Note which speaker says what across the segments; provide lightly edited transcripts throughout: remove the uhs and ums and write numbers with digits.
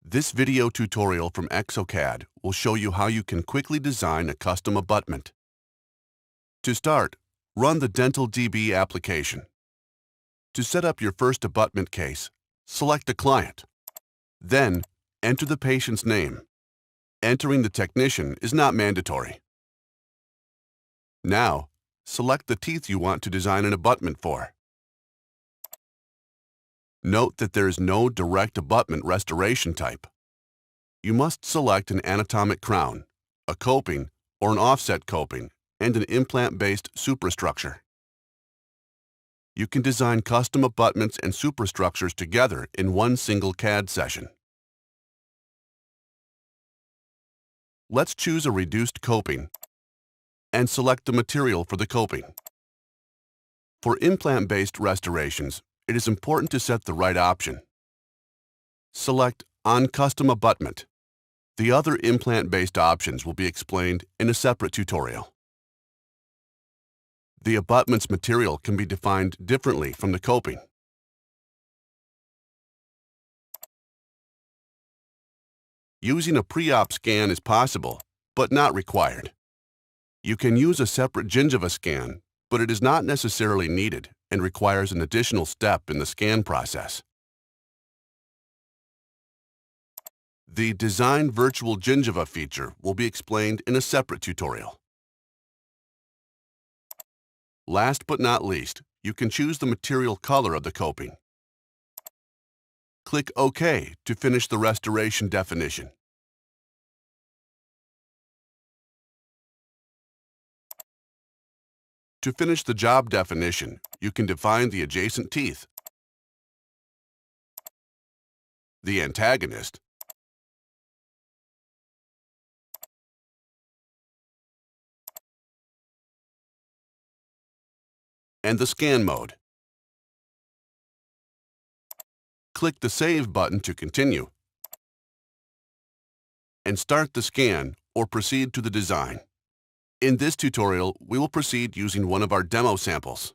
Speaker 1: This video tutorial from exocad will show you how you can quickly design a custom abutment. To start, run the DentalDB application. To set up your first abutment case, select a client. Then, enter the patient's name. Entering the technician is not mandatory. Now, select the teeth you want to design an abutment for. Note that there is no direct abutment restoration type. You must select an anatomic crown, a coping, or an offset coping, and an implant-based superstructure. You can design custom abutments and superstructures together in one single CAD session. Let's choose a reduced coping and select the material for the coping. For implant-based restorations, it is important to set the right option. Select On Custom Abutment. The other implant-based options will be explained in a separate tutorial. The abutment's material can be defined differently from the coping. Using a pre-op scan is possible, but not required. You can use a separate gingiva scan, but it is not necessarily needed and requires an additional step in the scan process. The Design Virtual Gingiva feature will be explained in a separate tutorial. Last but not least, you can choose the material color of the coping. Click OK to finish the restoration definition. To finish the job definition, you can define the adjacent teeth, the antagonist, and the scan mode. Click the Save button to continue, and start the scan or proceed to the design. In this tutorial, we will proceed using one of our demo samples.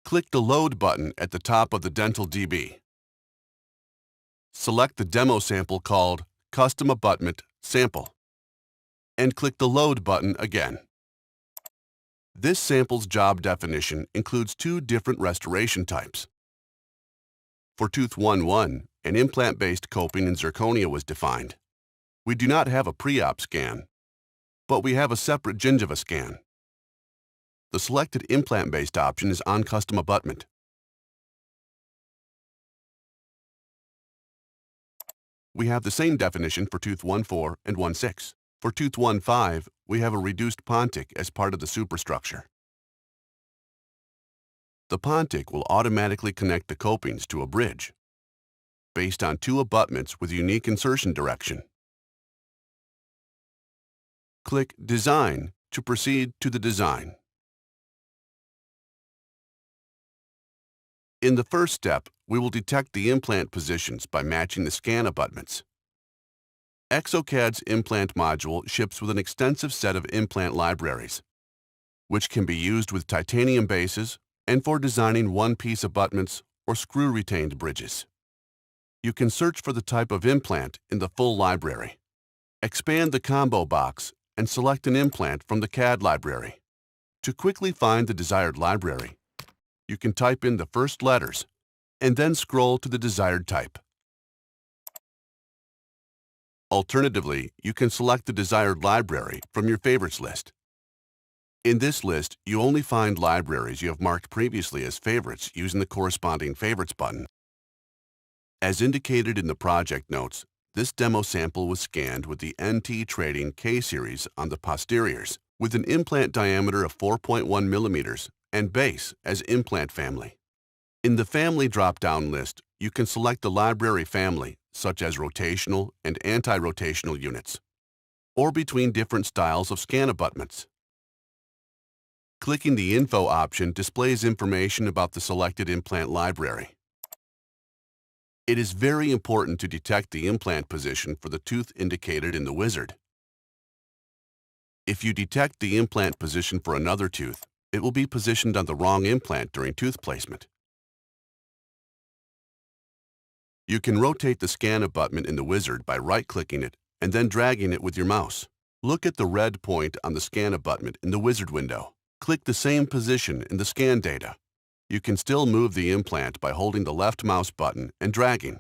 Speaker 1: Click the Load button at the top of the DentalDB. Select the demo sample called Custom Abutment Sample, and click the Load button again. This sample's job definition includes two different restoration types. For tooth 1-1, an implant-based coping in zirconia was defined. We do not have a pre-op scan, but we have a separate gingiva scan. The selected implant-based option is On Custom Abutment. We have the same definition for tooth 1-4 and 1-6. For tooth 1-5, we have a reduced pontic as part of the superstructure. The pontic will automatically connect the copings to a bridge, based on two abutments with unique insertion direction. Click Design to proceed to the design. In the first step, we will detect the implant positions by matching the scan abutments. exocad's implant module ships with an extensive set of implant libraries, which can be used with titanium bases and for designing one-piece abutments or screw-retained bridges. You can search for the type of implant in the full library. Expand the combo box and select an implant from the CAD library. To quickly find the desired library, you can type in the first letters and then scroll to the desired type. Alternatively, you can select the desired library from your favorites list. In this list, you only find libraries you have marked previously as favorites using the corresponding Favorites button. As indicated in the project notes, this demo sample was scanned with the NT Trading K-Series on the posteriors, with an implant diameter of 4.1 millimeters and base as implant family. In the family drop-down list, you can select the library family, such as rotational and anti-rotational units, or between different styles of scan abutments. Clicking the Info option displays information about the selected implant library. It is very important to detect the implant position for the tooth indicated in the wizard. If you detect the implant position for another tooth, it will be positioned on the wrong implant during tooth placement. You can rotate the scan abutment in the wizard by right-clicking it and then dragging it with your mouse. Look at the red point on the scan abutment in the wizard window. Click the same position in the scan data. You can still move the implant by holding the left mouse button and dragging.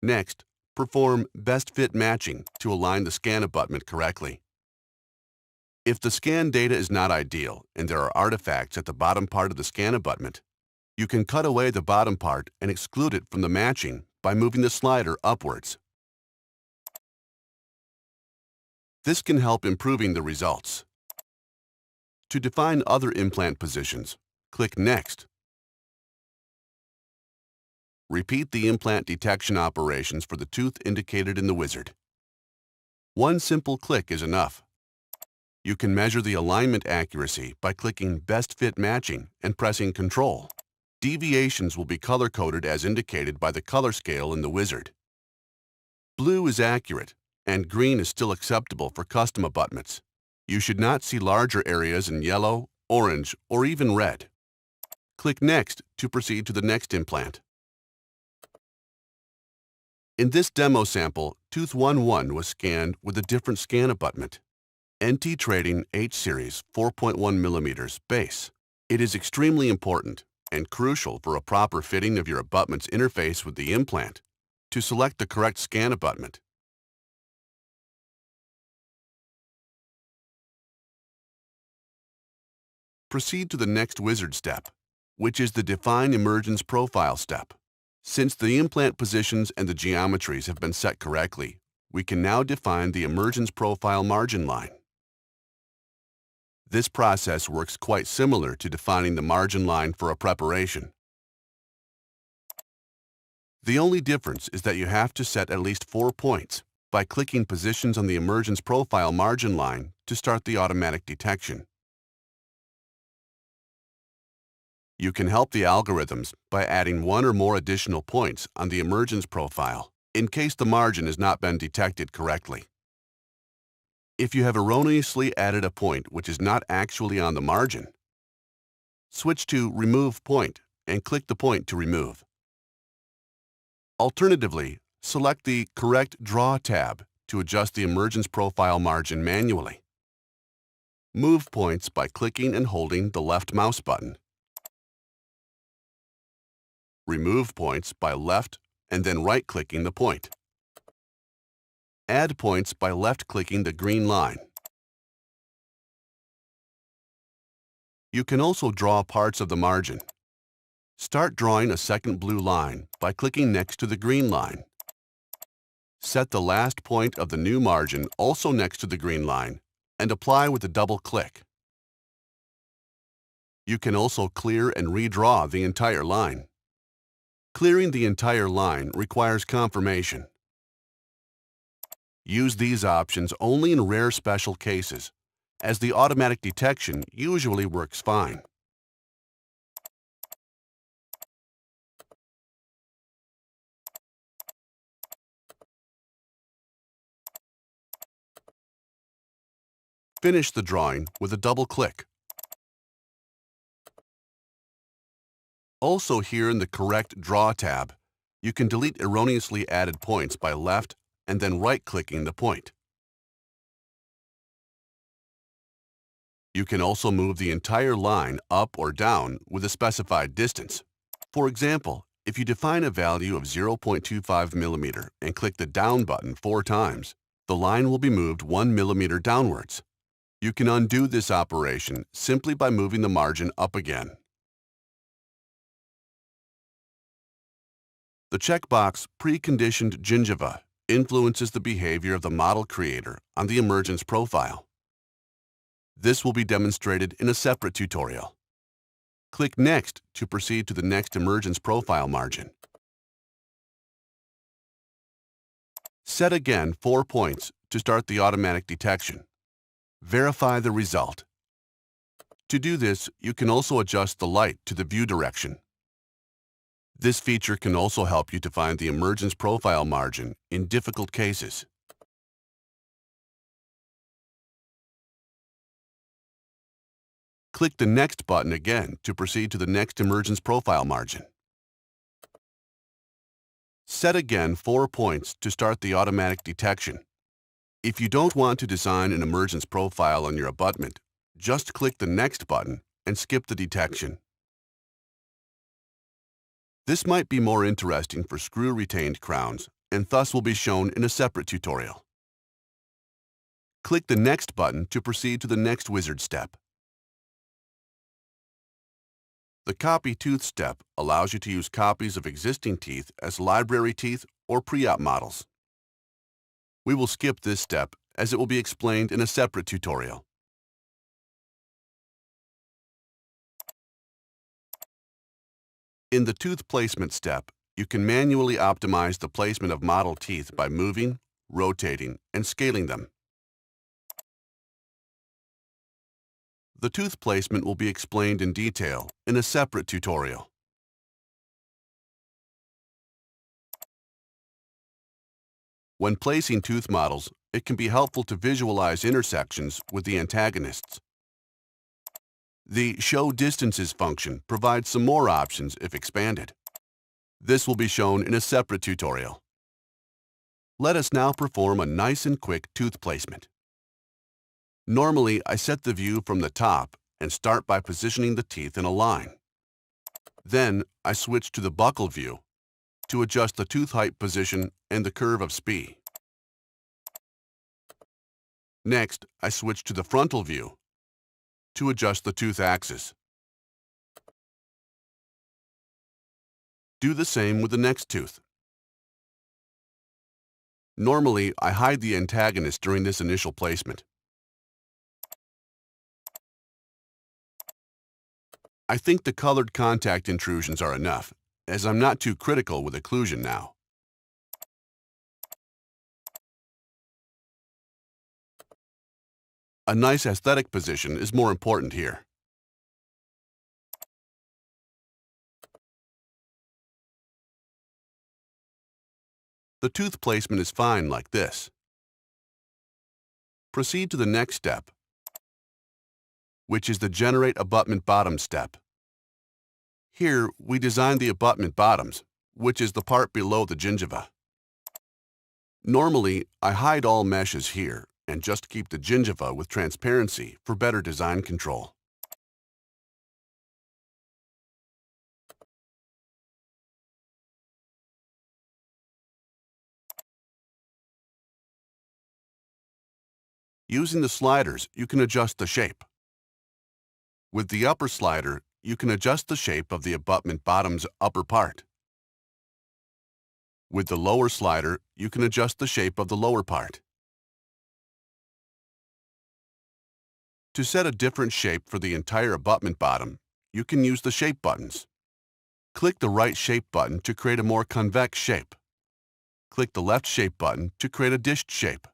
Speaker 1: Next, perform best fit matching to align the scan abutment correctly. If the scan data is not ideal and there are artifacts at the bottom part of the scan abutment, you can cut away the bottom part and exclude it from the matching by moving the slider upwards. This can help improving the results. To define other implant positions, click Next. Repeat the implant detection operations for the tooth indicated in the wizard. One simple click is enough. You can measure the alignment accuracy by clicking Best Fit Matching and pressing Control. Deviations will be color-coded as indicated by the color scale in the wizard. Blue is accurate, and green is still acceptable for custom abutments. You should not see larger areas in yellow, orange, or even red. Click Next to proceed to the next implant. In this demo sample, tooth 1-1 was scanned with a different scan abutment. NT Trading H-Series 4.1mm base. It is extremely important and crucial for a proper fitting of your abutment's interface with the implant to select the correct scan abutment. Proceed to the next wizard step, which is the Define Emergence Profile step. Since the implant positions and the geometries have been set correctly, we can now define the emergence profile margin line. This process works quite similar to defining the margin line for a preparation. The only difference is that you have to set at least 4 points by clicking positions on the emergence profile margin line to start the automatic detection. You can help the algorithms by adding 1 or more additional points on the emergence profile in case the margin has not been detected correctly. If you have erroneously added a point which is not actually on the margin, switch to Remove Point and click the point to remove. Alternatively, select the Correct Draw tab to adjust the emergence profile margin manually. Move points by clicking and holding the left mouse button. Remove points by left and then right-clicking the point. Add points by left-clicking the green line. You can also draw parts of the margin. Start drawing a second blue line by clicking next to the green line. Set the last point of the new margin also next to the green line and apply with a double click. You can also clear and redraw the entire line. Clearing the entire line requires confirmation. Use these options only in rare special cases, as the automatic detection usually works fine. Finish the drawing with a double click. Also here in the Correct Draw tab, you can delete erroneously added points by left and then right-clicking the point. You can also move the entire line up or down with a specified distance. For example, if you define a value of 0.25mm and click the Down button 4 times, the line will be moved 1 millimeter downwards. You can undo this operation simply by moving the margin up again. The checkbox Preconditioned Gingiva influences the behavior of the model creator on the emergence profile. This will be demonstrated in a separate tutorial. Click Next to proceed to the next emergence profile margin. Set again 4 points to start the automatic detection. Verify the result. To do this, you can also adjust the light to the view direction. This feature can also help you to find the emergence profile margin in difficult cases. Click the Next button again to proceed to the next emergence profile margin. Set again 4 points to start the automatic detection. If you don't want to design an emergence profile on your abutment, just click the Next button and skip the detection. This might be more interesting for screw-retained crowns and thus will be shown in a separate tutorial. Click the Next button to proceed to the next wizard step. The Copy Tooth step allows you to use copies of existing teeth as library teeth or pre-op models. We will skip this step as it will be explained in a separate tutorial. In the tooth placement step, you can manually optimize the placement of model teeth by moving, rotating, and scaling them. The tooth placement will be explained in detail in a separate tutorial. When placing tooth models, it can be helpful to visualize intersections with the antagonists. The Show Distances function provides some more options if expanded. This will be shown in a separate tutorial. Let us now perform a nice and quick tooth placement. Normally, I set the view from the top and start by positioning the teeth in a line. Then, I switch to the buccal view to adjust the tooth height position and the curve of SPI. Next, I switch to the frontal view to adjust the tooth axis. Do the same with the next tooth. Normally, I hide the antagonist during this initial placement. I think the colored contact intrusions are enough, as I'm not too critical with occlusion now. A nice aesthetic position is more important here. The tooth placement is fine like this. Proceed to the next step, which is the Generate Abutment Bottom step. Here, we design the abutment bottoms, which is the part below the gingiva. Normally, I hide all meshes here and just keep the gingiva with transparency for better design control. Using the sliders, you can adjust the shape. With the upper slider, you can adjust the shape of the abutment bottom's upper part. With the lower slider, you can adjust the shape of the lower part. To set a different shape for the entire abutment bottom, you can use the Shape buttons. Click the right Shape button to create a more convex shape. Click the left Shape button to create a dished shape.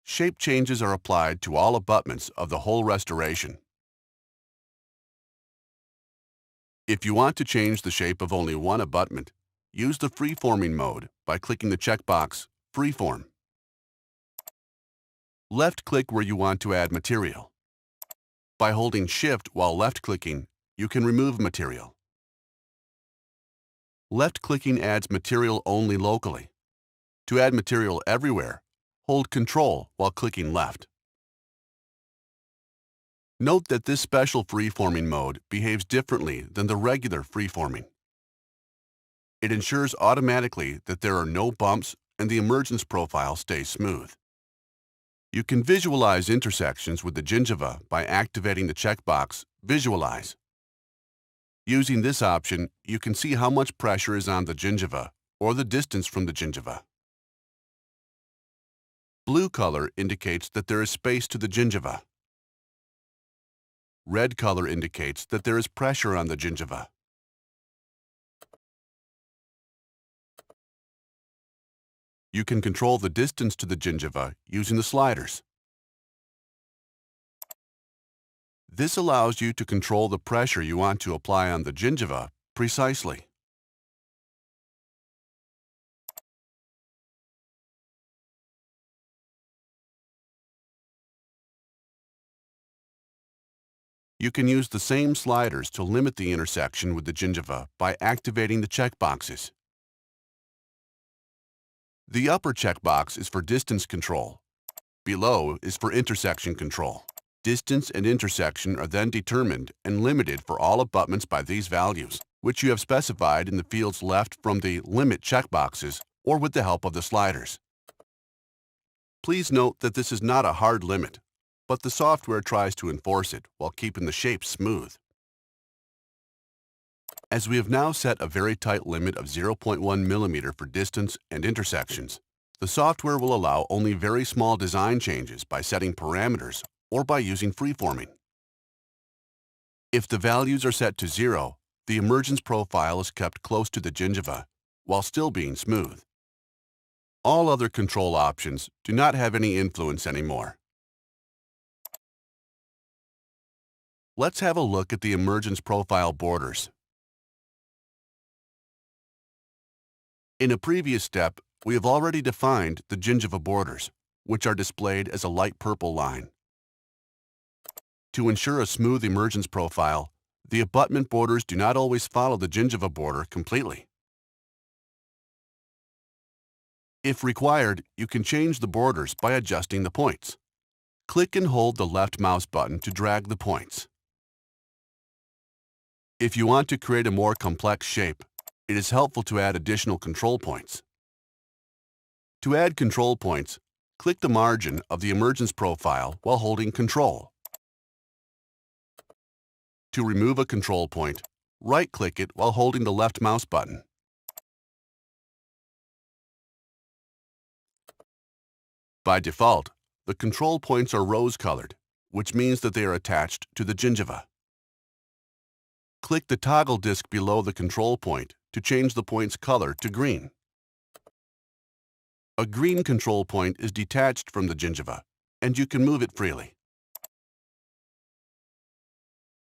Speaker 1: Shape changes are applied to all abutments of the whole restoration. If you want to change the shape of only one abutment, use the freeforming mode by clicking the checkbox Freeform. Left-click where you want to add material. By holding Shift while left-clicking, you can remove material. Left-clicking adds material only locally. To add material everywhere, hold Control while clicking left. Note that this special freeforming mode behaves differently than the regular freeforming. It ensures automatically that there are no bumps and the emergence profile stays smooth. You can visualize intersections with the gingiva by activating the checkbox Visualize. Using this option, you can see how much pressure is on the gingiva or the distance from the gingiva. Blue color indicates that there is space to the gingiva. Red color indicates that there is pressure on the gingiva. You can control the distance to the gingiva using the sliders. This allows you to control the pressure you want to apply on the gingiva precisely. You can use the same sliders to limit the intersection with the gingiva by activating the checkboxes. The upper checkbox is for distance control. Below is for intersection control. Distance and intersection are then determined and limited for all abutments by these values, which you have specified in the fields left from the Limit checkboxes or with the help of the sliders. Please note that this is not a hard limit, but the software tries to enforce it while keeping the shape smooth. As we have now set a very tight limit of 0.1 millimeter for distance and intersections, the software will allow only very small design changes by setting parameters or by using freeforming. If the values are set to 0, the emergence profile is kept close to the gingiva while still being smooth. All other control options do not have any influence anymore. Let's have a look at the emergence profile borders. In a previous step, we have already defined the gingiva borders, which are displayed as a light purple line. To ensure a smooth emergence profile, the abutment borders do not always follow the gingiva border completely. If required, you can change the borders by adjusting the points. Click and hold the left mouse button to drag the points. If you want to create a more complex shape, it is helpful to add additional control points. To add control points, click the margin of the emergence profile while holding Control. To remove a control point, right-click it while holding the left mouse button. By default, the control points are rose-colored, which means that they are attached to the gingiva. Click the toggle disc below the control point to change the point's color to green. A green control point is detached from the gingiva, and you can move it freely.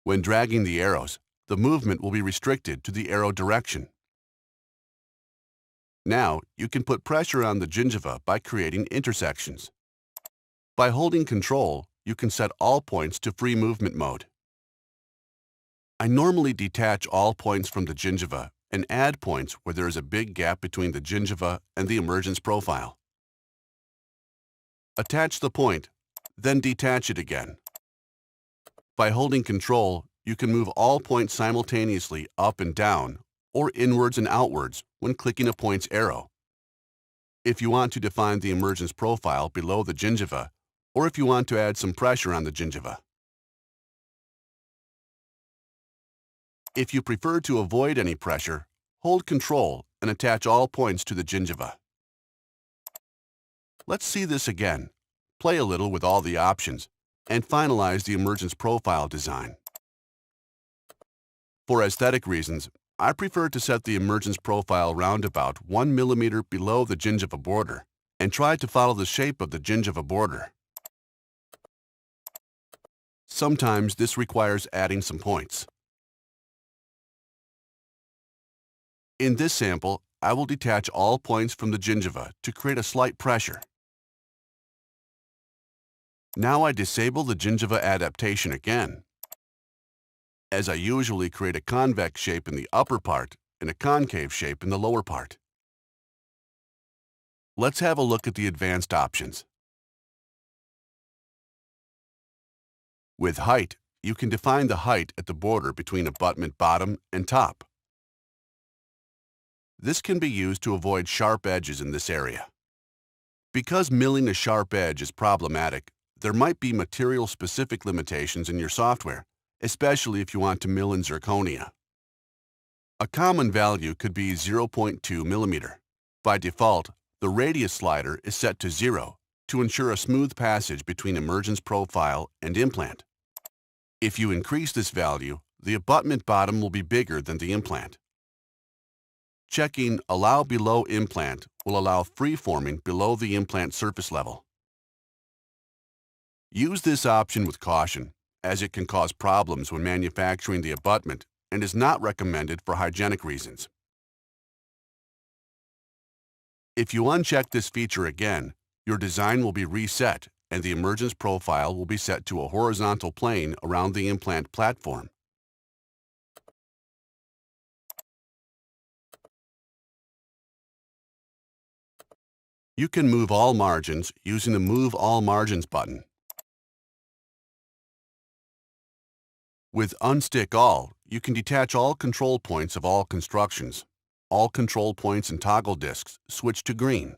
Speaker 1: When dragging the arrows, the movement will be restricted to the arrow direction. Now, you can put pressure on the gingiva by creating intersections. By holding Control, you can set all points to free movement mode. I normally detach all points from the gingiva and add points where there is a big gap between the gingiva and the emergence profile. Attach the point, then detach it again. By holding Control, you can move all points simultaneously up and down or inwards and outwards when clicking a point's arrow. If you want to define the emergence profile below the gingiva, or if you want to add some pressure on the gingiva. If you prefer to avoid any pressure, hold Control and attach all points to the gingiva. Let's see this again. Play a little with all the options and finalize the emergence profile design. For aesthetic reasons, I prefer to set the emergence profile round about 1 millimeter below the gingiva border and try to follow the shape of the gingiva border. Sometimes this requires adding some points. In this sample, I will detach all points from the gingiva to create a slight pressure. Now I disable the gingiva adaptation again, as I usually create a convex shape in the upper part and a concave shape in the lower part. Let's have a look at the advanced options. With height, you can define the height at the border between abutment bottom and top. This can be used to avoid sharp edges in this area. Because milling a sharp edge is problematic, there might be material-specific limitations in your software, especially if you want to mill in zirconia. A common value could be 0.2 millimeter. By default, the radius slider is set to 0 to ensure a smooth passage between emergence profile and implant. If you increase this value, the abutment bottom will be bigger than the implant. Checking Allow Below Implant will allow free-forming below the implant surface level. Use this option with caution, as it can cause problems when manufacturing the abutment and is not recommended for hygienic reasons. If you uncheck this feature again, your design will be reset and the emergence profile will be set to a horizontal plane around the implant platform. You can move all margins using the Move All Margins button. With Unstick All, you can detach all control points of all constructions. All control points and toggle disks switch to green.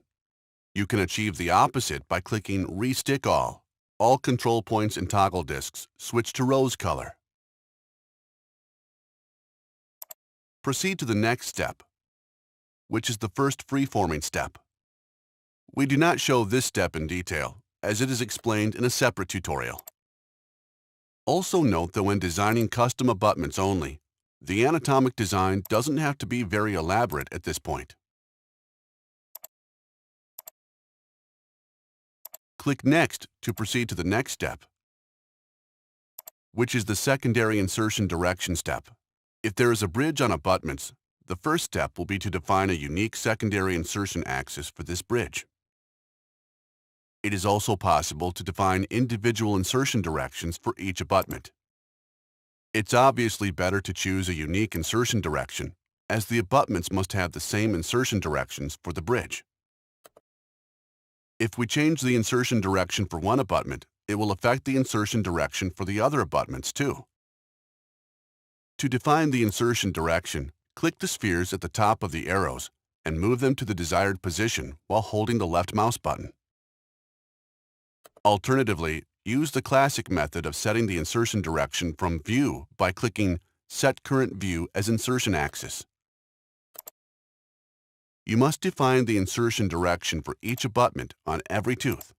Speaker 1: You can achieve the opposite by clicking Restick All. All control points and toggle disks switch to rose color. Proceed to the next step, which is the first freeforming step. We do not show this step in detail, as it is explained in a separate tutorial. Also note that when designing custom abutments only, the anatomic design doesn't have to be very elaborate at this point. Click Next to proceed to the next step, which is the secondary insertion direction step. If there is a bridge on abutments, the first step will be to define a unique secondary insertion axis for this bridge. It is also possible to define individual insertion directions for each abutment. It's obviously better to choose a unique insertion direction, as the abutments must have the same insertion directions for the bridge. If we change the insertion direction for one abutment, it will affect the insertion direction for the other abutments too. To define the insertion direction, click the spheres at the top of the arrows and move them to the desired position while holding the left mouse button. Alternatively, use the classic method of setting the insertion direction from View by clicking Set Current View as Insertion Axis. You must define the insertion direction for each abutment on every tooth.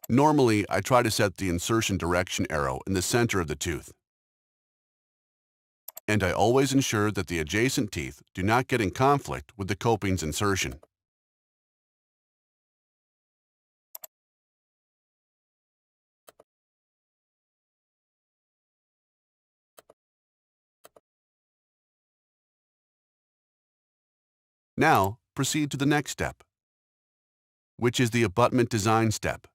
Speaker 1: Normally, I try to set the insertion direction arrow in the center of the tooth. And I always ensure that the adjacent teeth do not get in conflict with the coping's insertion. Now, proceed to the next step, which is the abutment design step.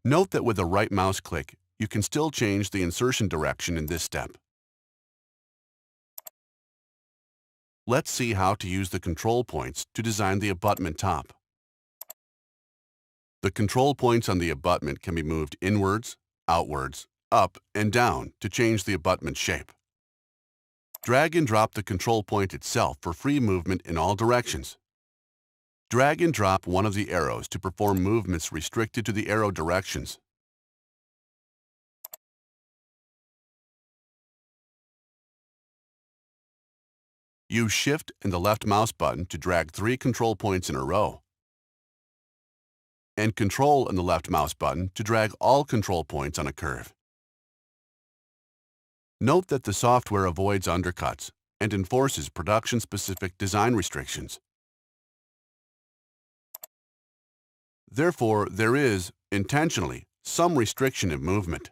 Speaker 1: Note that with a right mouse click, you can still change the insertion direction in this step. Let's see how to use the control points to design the abutment top. The control points on the abutment can be moved inwards, outwards, up, and down to change the abutment shape. Drag and drop the control point itself for free movement in all directions. Drag and drop one of the arrows to perform movements restricted to the arrow directions. Use Shift and the left mouse button to drag 3 control points in a row, and Control and the left mouse button to drag all control points on a curve. Note that the software avoids undercuts and enforces production-specific design restrictions. Therefore, there is, intentionally, some restriction of movement.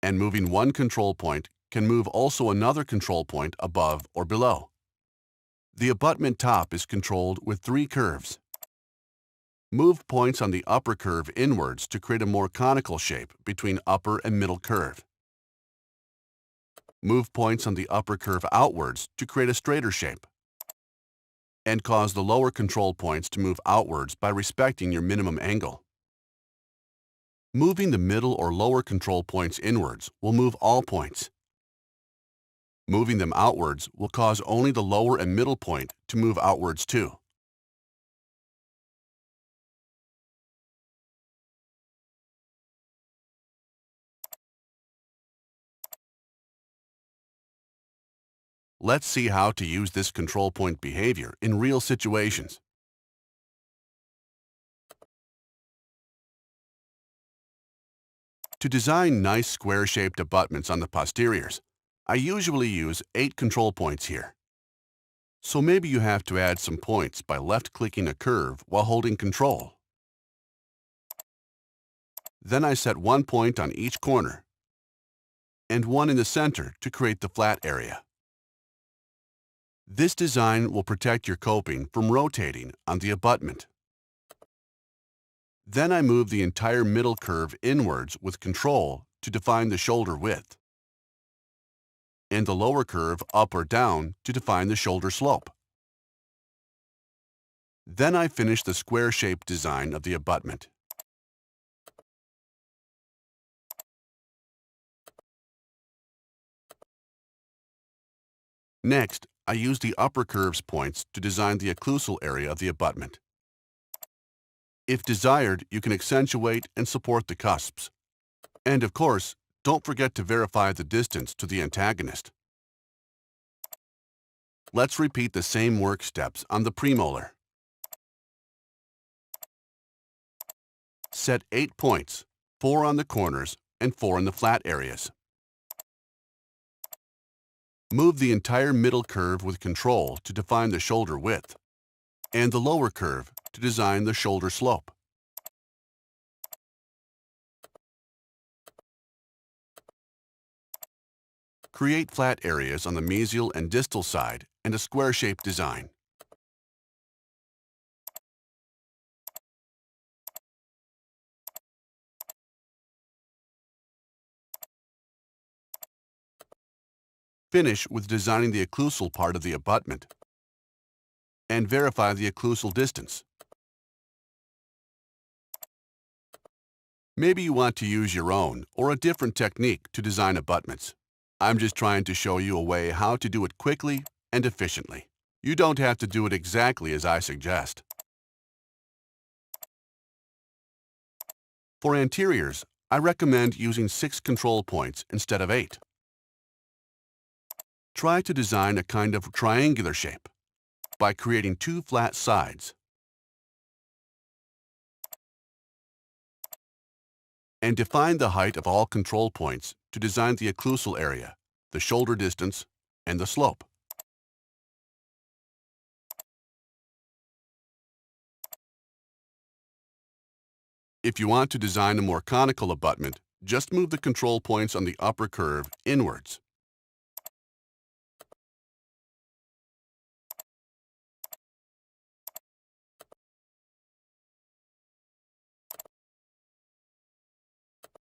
Speaker 1: And moving one control point can move also another control point above or below. The abutment top is controlled with 3 curves. Move points on the upper curve inwards to create a more conical shape between upper and middle curve. Move points on the upper curve outwards to create a straighter shape. And cause the lower control points to move outwards by respecting your minimum angle. Moving the middle or lower control points inwards will move all points. Moving them outwards will cause only the lower and middle point to move outwards too. Let's see how to use this control point behavior in real situations. To design nice square-shaped abutments on the posteriors, I usually use 8 control points here. So maybe you have to add some points by left-clicking a curve while holding Control. Then I set 1 point on each corner and 1 in the center to create the flat area. This design will protect your coping from rotating on the abutment. Then I move the entire middle curve inwards with Control to define the shoulder width. and the lower curve up or down to define the shoulder slope. Then I finish the square-shaped design of the abutment. Next, I use the upper curves points to design the occlusal area of the abutment. If desired, you can accentuate and support the cusps. And of course, don't forget to verify the distance to the antagonist. Let's repeat the same work steps on the premolar. Set 8 points, 4 on the corners and 4 in the flat areas. Move the entire middle curve with control to define the shoulder width, and the lower curve to design the shoulder slope. Create flat areas on the mesial and distal side and a square-shaped design. Finish with designing the occlusal part of the abutment and verify the occlusal distance. Maybe you want to use your own or a different technique to design abutments. I'm just trying to show you a way how to do it quickly and efficiently. You don't have to do it exactly as I suggest. For anteriors, I recommend using 6 control points instead of 8. Try to design a kind of triangular shape by creating 2 flat sides and define the height of all control points to design the occlusal area, the shoulder distance, and the slope. If you want to design a more conical abutment, just move the control points on the upper curve inwards.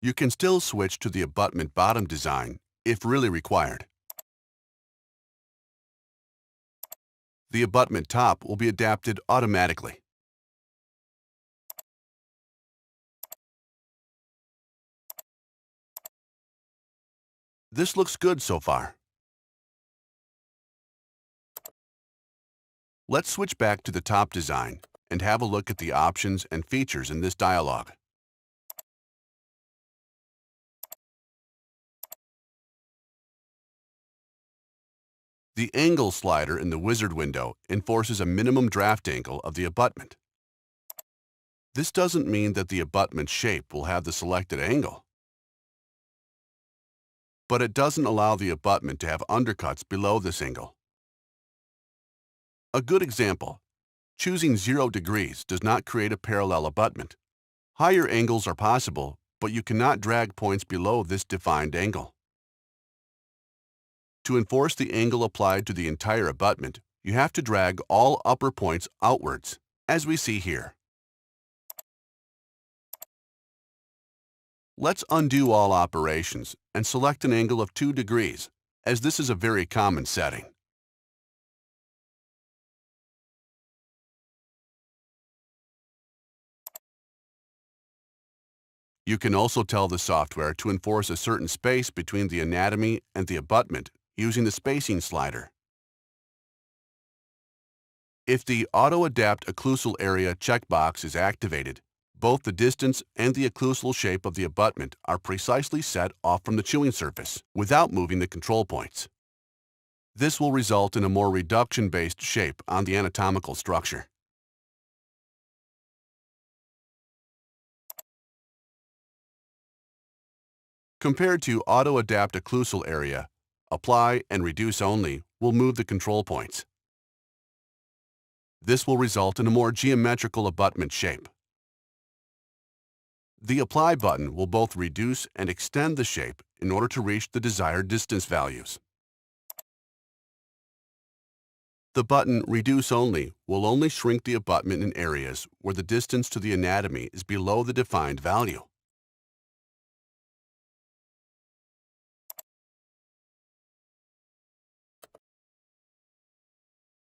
Speaker 1: You can still switch to the abutment bottom design if really required. The abutment top will be adapted automatically. This looks good so far. Let's switch back to the top design and have a look at the options and features in this dialog. The angle slider in the wizard window enforces a minimum draft angle of the abutment. This doesn't mean that the abutment shape will have the selected angle, but it doesn't allow the abutment to have undercuts below this angle. A good example, choosing 0 degrees does not create a parallel abutment. Higher angles are possible, but you cannot drag points below this defined angle. To enforce the angle applied to the entire abutment, you have to drag all upper points outwards, as we see here. Let's undo all operations and select an angle of 2 degrees, as this is a very common setting. You can also tell the software to enforce a certain space between the anatomy and the abutment using the spacing slider. If the Auto Adapt Occlusal Area checkbox is activated, both the distance and the occlusal shape of the abutment are precisely set off from the chewing surface without moving the control points. This will result in a more reduction-based shape on the anatomical structure. Compared to Auto Adapt Occlusal Area, Apply and Reduce Only will move the control points. This will result in a more geometrical abutment shape. The Apply button will both reduce and extend the shape in order to reach the desired distance values. The button Reduce Only will only shrink the abutment in areas where the distance to the anatomy is below the defined value.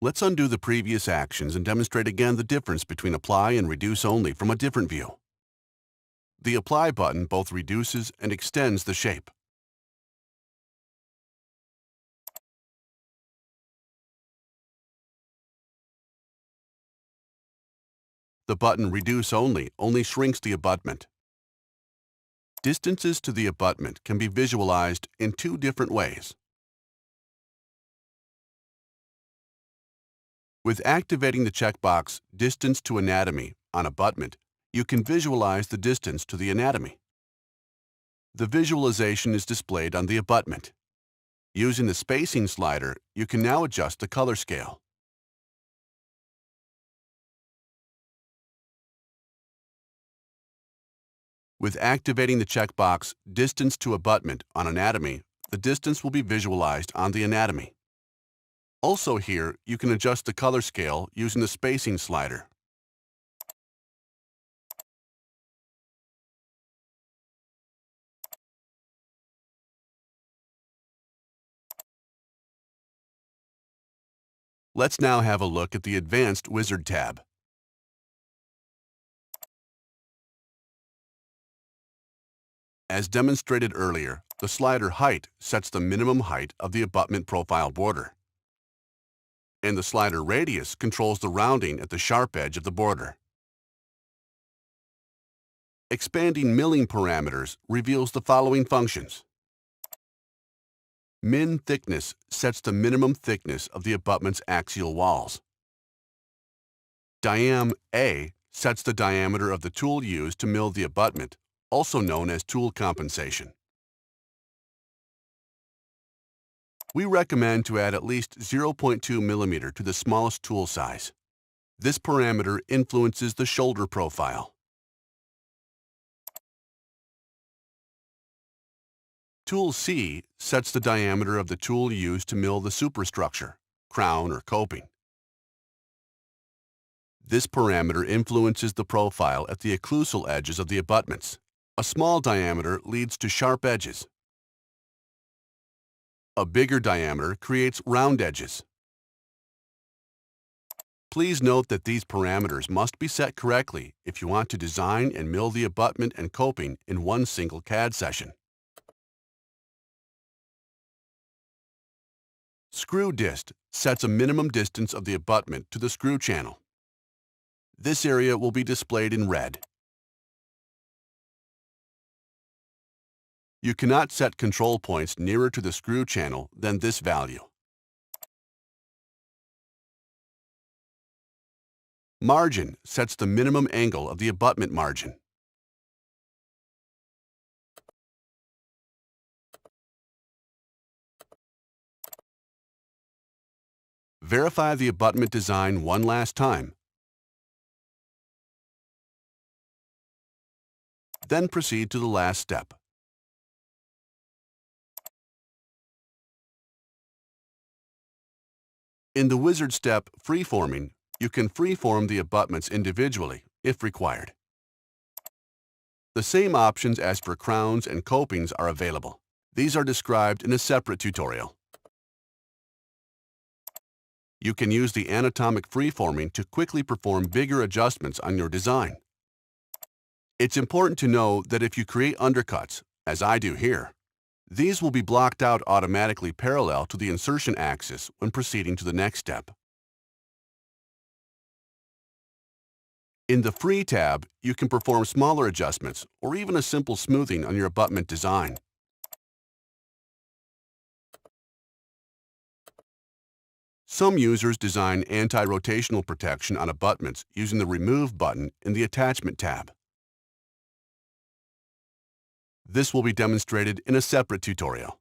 Speaker 1: Let's undo the previous actions and demonstrate again the difference between apply and reduce only from a different view. The apply button both reduces and extends the shape. The button reduce only shrinks the abutment. Distances to the abutment can be visualized in two different ways. With activating the checkbox Distance to Anatomy on abutment, you can visualize the distance to the anatomy. The visualization is displayed on the abutment. Using the spacing slider, you can now adjust the color scale. With activating the checkbox Distance to Abutment on Anatomy, the distance will be visualized on the anatomy. Also here, you can adjust the color scale using the spacing slider. Let's now have a look at the Advanced Wizard tab. As demonstrated earlier, the slider Height sets the minimum height of the abutment profile border, and the slider Radius controls the rounding at the sharp edge of the border. Expanding milling parameters reveals the following functions. Min thickness sets the minimum thickness of the abutment's axial walls. Diam A sets the diameter of the tool used to mill the abutment, also known as tool compensation. We recommend to add at least 0.2 millimeter to the smallest tool size. This parameter influences the shoulder profile. Tool C sets the diameter of the tool used to mill the superstructure, crown or coping. This parameter influences the profile at the occlusal edges of the abutments. A small diameter leads to sharp edges. A bigger diameter creates round edges. Please note that these parameters must be set correctly if you want to design and mill the abutment and coping in one single CAD session. Screw dist sets a minimum distance of the abutment to the screw channel. This area will be displayed in red. You cannot set control points nearer to the screw channel than this value. Margin sets the minimum angle of the abutment margin. Verify the abutment design one last time. Then proceed to the last step. In the wizard step, Freeforming, you can freeform the abutments individually, if required. The same options as for crowns and copings are available. These are described in a separate tutorial. You can use the anatomic freeforming to quickly perform bigger adjustments on your design. It's important to know that if you create undercuts, as I do here, these will be blocked out automatically parallel to the insertion axis when proceeding to the next step. In the Free tab, you can perform smaller adjustments or even a simple smoothing on your abutment design. Some users design anti-rotational protection on abutments using the Remove button in the Attachment tab. This will be demonstrated in a separate tutorial.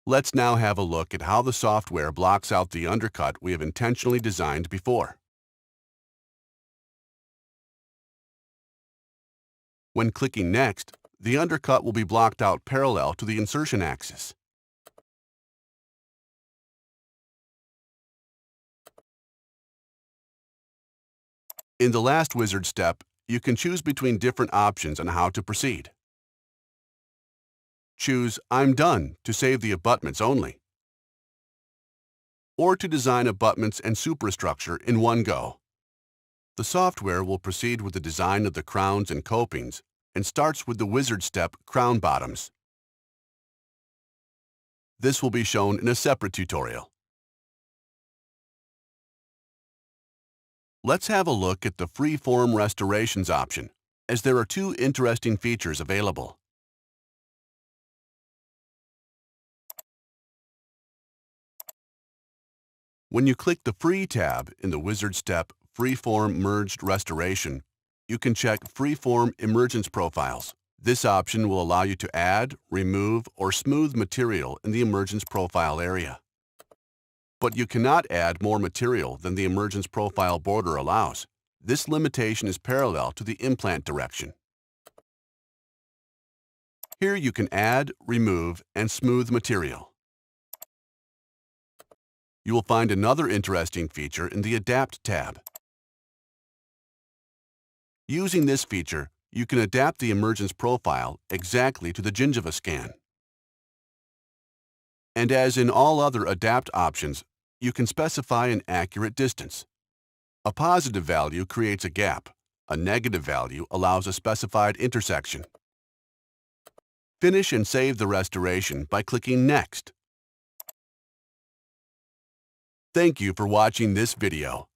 Speaker 1: Let's now have a look at how the software blocks out the undercut we have intentionally designed before. When clicking Next, the undercut will be blocked out parallel to the insertion axis. In the last wizard step, you can choose between different options on how to proceed. Choose I'm Done to save the abutments only. or to design abutments and superstructure in one go. The software will proceed with the design of the crowns and copings and starts with the wizard step crown bottoms. This will be shown in a separate tutorial. Let's have a look at the free-form restorations option, as there are two interesting features available. When you click the Free tab in the Wizard Step Freeform Merged Restoration, you can check Freeform Emergence Profiles. This option will allow you to add, remove, or smooth material in the emergence profile area. But you cannot add more material than the emergence profile border allows. This limitation is parallel to the implant direction. Here you can add, remove, and smooth material. You will find another interesting feature in the Adapt tab. Using this feature, you can adapt the emergence profile exactly to the gingiva scan. And as in all other Adapt options, you can specify an accurate distance. A positive value creates a gap. A negative value allows a specified intersection. Finish and save the restoration by clicking Next. Thank you for watching this video.